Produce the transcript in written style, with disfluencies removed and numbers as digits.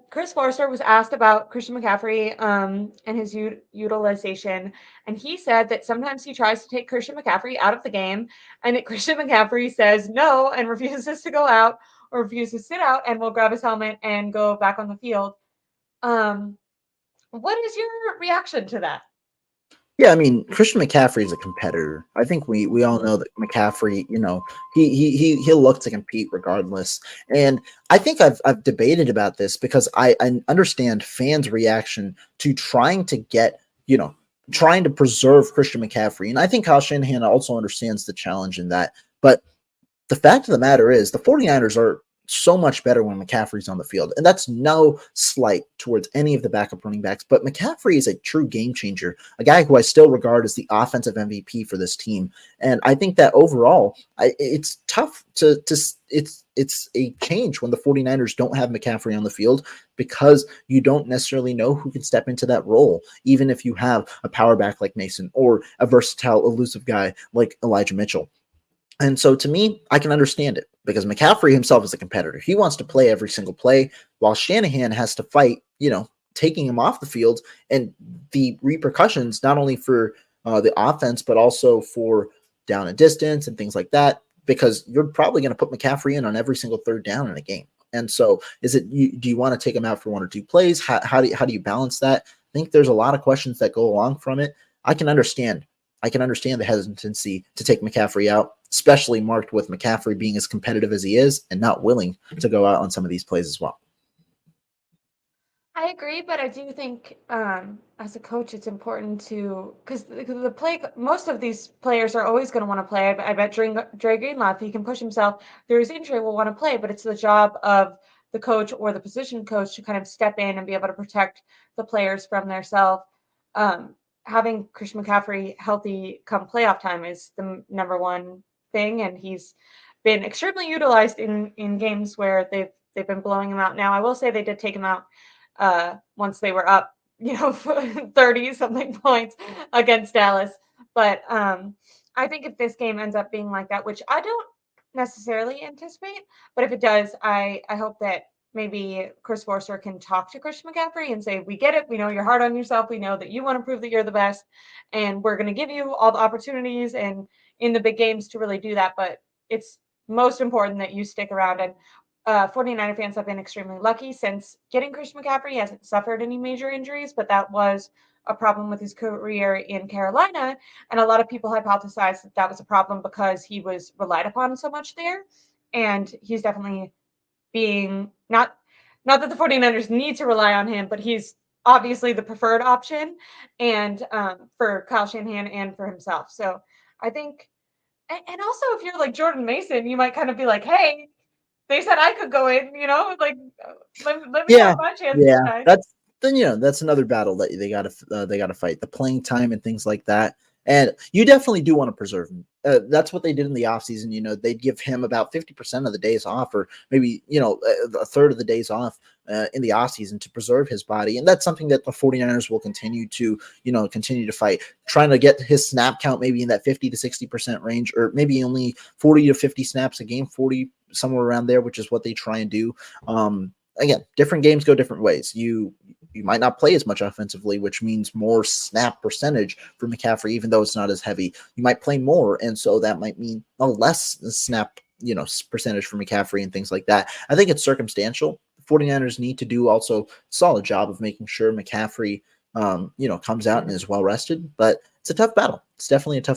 Chris Forrester was asked about Christian McCaffrey and his utilization, and he said that sometimes he tries to take Christian McCaffrey out of the game, and that Christian McCaffrey says no and refuses to go out or refuses to sit out and will grab his helmet and go back on the field. Um, what is your reaction to that? Yeah, I mean, Christian McCaffrey is a competitor. I think we all know that McCaffrey, he'll look to compete regardless. And I think I've debated about this because I understand fans' reaction to trying to get, trying to preserve Christian McCaffrey. And I think Kyle Shanahan also understands the challenge in that. But the fact of the matter is the 49ers are so much better when McCaffrey's on the field. And that's no slight towards any of the backup running backs. But McCaffrey is a true game changer, a guy who I still regard as the offensive MVP for this team. And I think that overall, it's tough it's a change when the 49ers don't have McCaffrey on the field because you don't necessarily know who can step into that role, even if you have a power back like Mason or a versatile, elusive guy like Elijah Mitchell. And so to me, I can understand it because McCaffrey himself is a competitor. He wants to play every single play while Shanahan has to fight, taking him off the field and the repercussions, not only for the offense, but also for down and distance and things like that, because you're probably going to put McCaffrey in on every single third down in a game. And so do you want to take him out for one or two plays? How do you balance that? I think there's a lot of questions that go along from it. I can understand the hesitancy to take McCaffrey out, especially marked with McCaffrey being as competitive as he is and not willing to go out on some of these plays as well. I agree, but I do think as a coach, it's important to because most of these players are always going to want to play. I bet Dre Greenlaw, if he can push himself through his injury, will want to play. But it's the job of the coach or the position coach to kind of step in and be able to protect the players from themselves. Having Christian McCaffrey healthy come playoff time is the number one thing, and he's been extremely utilized in games where they've been blowing him out. Now, I will say they did take him out once they were up, 30 something points against Dallas. But I think if this game ends up being like that, which I don't necessarily anticipate, but if it does, I hope that maybe Chris Forster can talk to Christian McCaffrey and say, we get it. We know you're hard on yourself. We know that you want to prove that you're the best. And we're going to give you all the opportunities and in the big games to really do that. But it's most important that you stick around. And 49er fans have been extremely lucky since getting Christian McCaffrey. He hasn't suffered any major injuries, but that was a problem with his career in Carolina. And a lot of people hypothesized that that was a problem because he was relied upon so much there. And he's definitely being not that the 49ers need to rely on him, but he's obviously the preferred option and for Kyle Shanahan and for himself. So I think, and also if you're like Jordan Mason, you might kind of be like, hey, they said I could go in, like let me Yeah, have my chance yeah, this time. that's another battle that they gotta fight, the playing time and things like that. And you definitely do want to preserve him. That's what they did in the offseason. They'd give him about 50% of the days off, or maybe a third of the days off in the offseason to preserve his body. And that's something that the 49ers will continue to fight, trying to get his snap count maybe in that 50 to 60% range, or maybe only 40 to 50 snaps a game, 40 somewhere around there, which is what they try and do. Again, different games go different ways. You might not play as much offensively, which means more snap percentage for McCaffrey, even though it's not as heavy. You might play more, and so that might mean a less snap, percentage for McCaffrey and things like that. I think it's circumstantial. The 49ers need to do also a solid job of making sure McCaffrey, comes out and is well rested, but it's a tough battle. It's definitely a tough